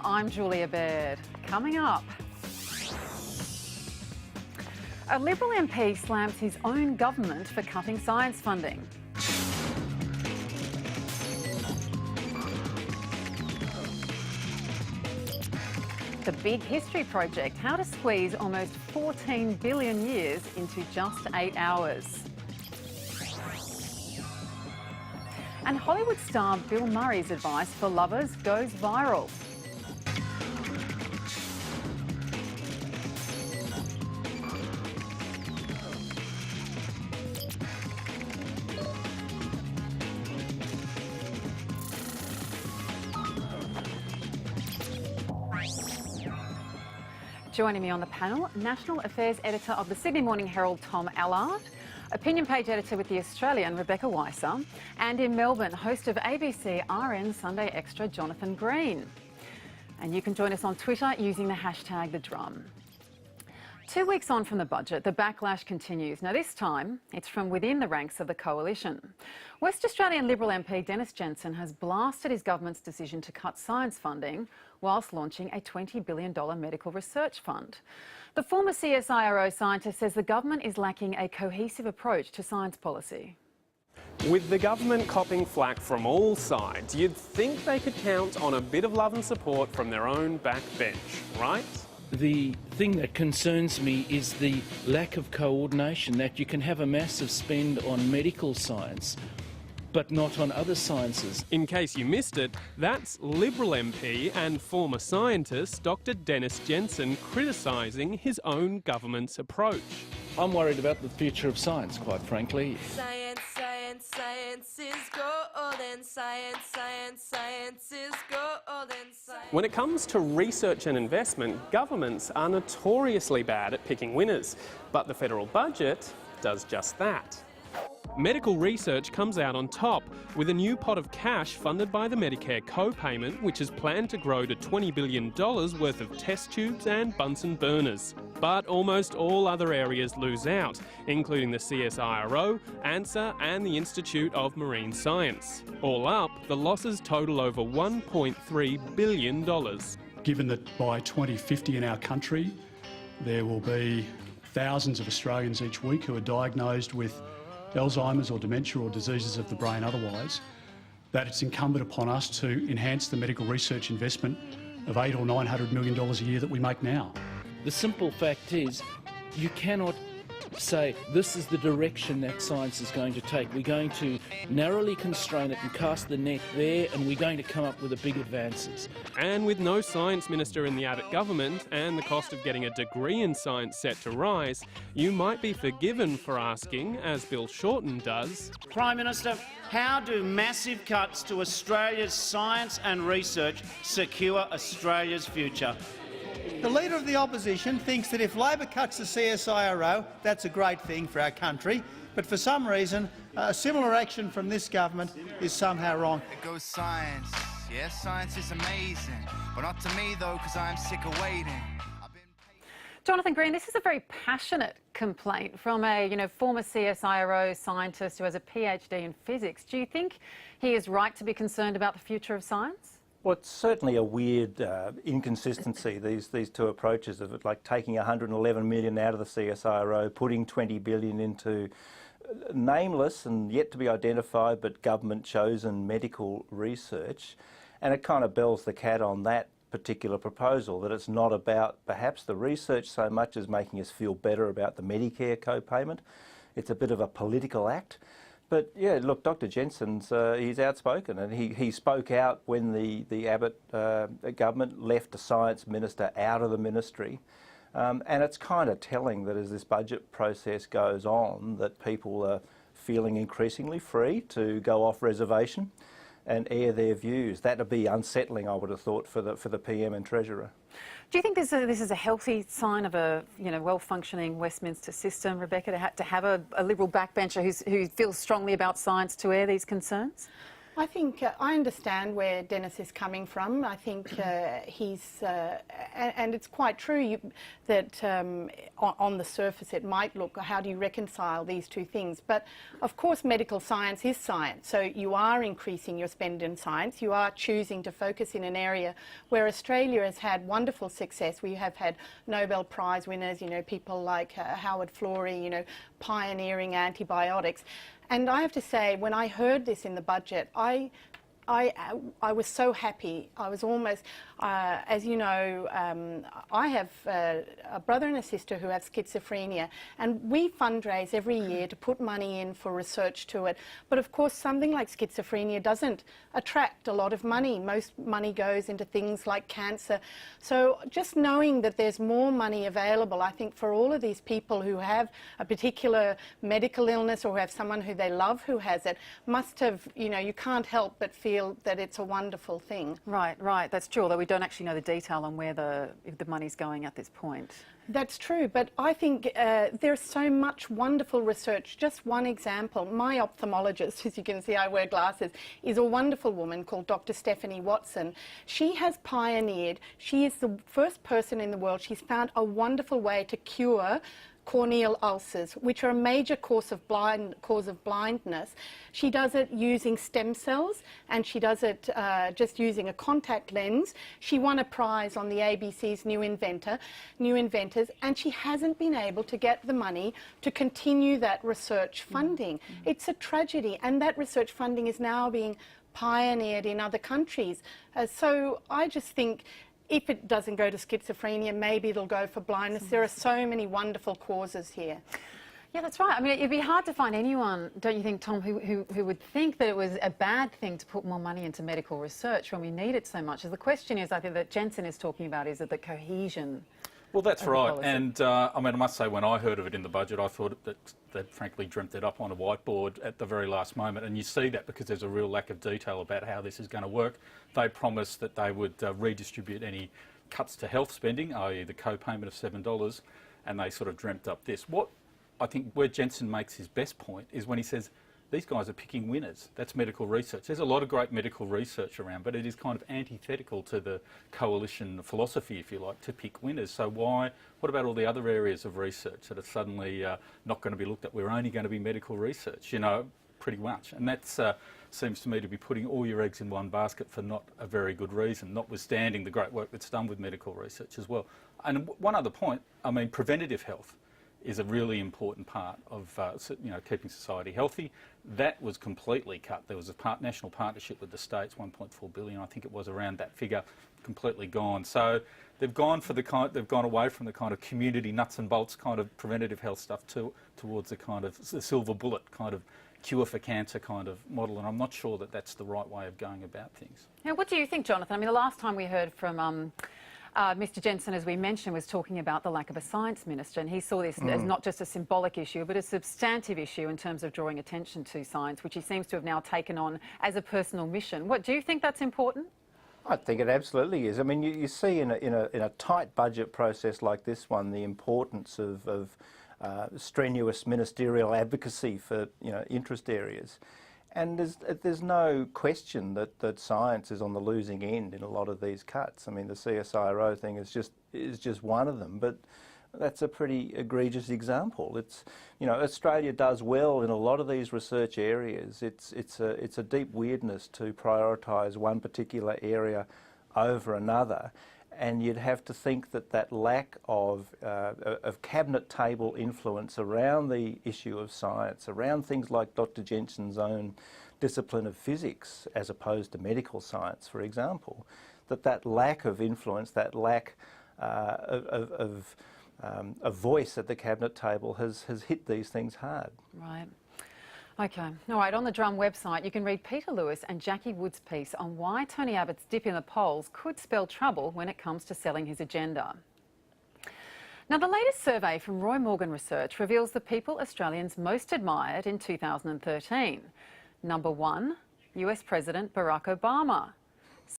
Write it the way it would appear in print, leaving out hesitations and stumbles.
I'm Julia Baird. Coming up, a Liberal MP slams his own government for cutting science funding. The Big History Project, how to squeeze almost 14 billion years into just 8 hours. And Hollywood star Bill Murray's advice for lovers goes viral. Joining me on the panel, National Affairs Editor of the Sydney Morning Herald, Tom Allard, Opinion Page Editor with The Australian, Rebecca Weiser, and in Melbourne, host of ABC RN Sunday Extra, Jonathan Green. And you can join us on Twitter using the hashtag #TheDrum. 2 weeks on from the budget, the backlash continues. Now this time, it's from within the ranks of the coalition. West Australian Liberal MP Dennis Jensen has blasted his government's decision to cut science funding whilst launching a $20 billion medical research fund. The former CSIRO scientist says the government is lacking a cohesive approach to science policy. With the government copping flack from all sides, you'd think they could count on a bit of love and support from their own backbench, right? The thing that concerns me is the lack of coordination, that you can have a massive spend on medical science, but not on other sciences. In case you missed it, that's Liberal MP and former scientist Dr. Dennis Jensen criticising his own government's approach. I'm worried about the future of science, quite frankly. Science, science, science is golden. Science, science, science is golden. Science. When it comes to research and investment, governments are notoriously bad at picking winners, but the federal budget does just that. Medical research comes out on top, with a new pot of cash funded by the Medicare co-payment, which is planned to grow to $20 billion worth of test tubes and Bunsen burners. But almost all other areas lose out, including the CSIRO, ANSA and the Institute of Marine Science. All up, the losses total over $1.3 billion. Given that by 2050 in our country, there will be thousands of Australians each week who are diagnosed with Alzheimer's or dementia or diseases of the brain otherwise, that it's incumbent upon us to enhance the medical research investment of $800 or $900 million a year that we make now. The simple fact is, you cannot say this is the direction that science is going to take. We're going to narrowly constrain it and cast the net there, and we're going to come up with the big advances. And with no science minister in the Abbott government and the cost of getting a degree in science set to rise, you might be forgiven for asking, as Bill Shorten does, Prime Minister, how do massive cuts to Australia's science and research secure Australia's future? The Leader of the Opposition thinks that if Labor cuts the CSIRO, that's a great thing for our country, but for some reason, a similar action from this government is somehow wrong. It goes science. Yes, science is amazing, but not to me though, because I'm sick of waiting. Jonathan Green, this is a very passionate complaint from a former CSIRO scientist who has a PhD in physics. Do you think he is right to be concerned about the future of science? Well, it's certainly a weird inconsistency, these two approaches of it, like taking $111 million out of the CSIRO, putting $20 billion into nameless and yet to be identified but government-chosen medical research. And it kind of bells the cat on that particular proposal, that it's not about perhaps the research so much as making us feel better about the Medicare co-payment. It's a bit of a political act. But yeah, look, Dr. Jensen's he's outspoken, and he spoke out when the Abbott government left a science minister out of the ministry. And it's kind of telling that as this budget process goes on, that people are feeling increasingly free to go off reservation and air their views. That would be unsettling, I would have thought, for the PM and Treasurer. Do you think this is a healthy sign of a well-functioning Westminster system, Rebecca, to have a Liberal backbencher who feels strongly about science to air these concerns? I think I understand where Dennis is coming from. I think he's, and it's quite true that on the surface it might look, how do you reconcile these two things? But of course medical science is science, so you are increasing your spend in science, you are choosing to focus in an area where Australia has had wonderful success. We have had Nobel Prize winners, you know, people like Howard Florey, you know, pioneering antibiotics. And I have to say, when I heard this in the budget, I was so happy. I was almost, as you know, I have a brother and a sister who have schizophrenia, and we fundraise every year to put money in for research to it. But of course, something like schizophrenia doesn't attract a lot of money. Most money goes into things like cancer. So just knowing that there's more money available, I think for all of these people who have a particular medical illness or who have someone who they love who has it, must have, you know, you can't help but feel that it's a wonderful thing. Right, right, that's true, although we don't actually know the detail on where the money's going at this point. That's true, but I think there's so much wonderful research. Just one example, my ophthalmologist, as you can see I wear glasses, is a wonderful woman called Dr. Stephanie Watson. She has pioneered, she is the first person in the world, she's found a wonderful way to cure corneal ulcers, which are a major cause of blindness. She does it using stem cells, and she does it just using a contact lens. She won a prize on the ABC's New Inventors, and she hasn't been able to get the money to continue that research funding. It's a tragedy, and that research funding is now being pioneered in other countries. So I just think if it doesn't go to schizophrenia, maybe it'll go for blindness. There are so many wonderful causes here. Yeah, that's right. I mean, it'd be hard to find anyone, don't you think, Tom, who would think that it was a bad thing to put more money into medical research when we need it so much. The question is, I think, that Jensen is talking about is that the cohesion. Well, that's right. And I mean, I must say, when I heard of it in the budget, I thought that they'd frankly dreamt it up on a whiteboard at the very last moment. And you see that because there's a real lack of detail about how this is going to work. They promised that they would redistribute any cuts to health spending, i.e. the co-payment of $7, and they sort of dreamt up this. What I think where Jensen makes his best point is when he says, these guys are picking winners. That's medical research. There's a lot of great medical research around, but it is kind of antithetical to the coalition philosophy, if you like, to pick winners. So what about all the other areas of research that are suddenly not going to be looked at? We're only going to be medical research, you know, pretty much. And that seems to me to be putting all your eggs in one basket for not a very good reason, notwithstanding the great work that's done with medical research as well. And one other point, I mean, preventative health is a really important part of you know, keeping society healthy. That was completely cut. There was a national partnership with the states, 1.4 billion, I think it was, around that figure, completely gone. So they've gone away from the kind of community nuts and bolts kind of preventative health stuff towards the kind of the silver bullet kind of cure for cancer kind of model, and I'm not sure that that's the right way of going about things. Now, what do you think, Jonathan? I mean, the last time we heard from Mr. Jensen, as we mentioned, was talking about the lack of a science minister, and he saw this as not just a symbolic issue, but a substantive issue in terms of drawing attention to science, which he seems to have now taken on as a personal mission. What do you think that's important? I think it absolutely is. I mean, you see in a tight budget process like this one the importance of strenuous ministerial advocacy for, you know, interest areas. And there's no question that science is on the losing end in a lot of these cuts. I mean, the CSIRO thing is just one of them, but that's a pretty egregious example. It's, you know, Australia does well in a lot of these research areas. It's a deep weirdness to prioritise one particular area over another. And you'd have to think that lack of cabinet table influence around the issue of science, around things like Dr. Jensen's own discipline of physics, as opposed to medical science, for example, that lack of influence, that lack of voice at the cabinet table has hit these things hard. Right. OK. All right, on the Drum website, you can read Peter Lewis and Jackie Wood's piece on why Tony Abbott's dip in the polls could spell trouble when it comes to selling his agenda. Now, the latest survey from Roy Morgan Research reveals the people Australians most admired in 2013. Number 1, US President Barack Obama.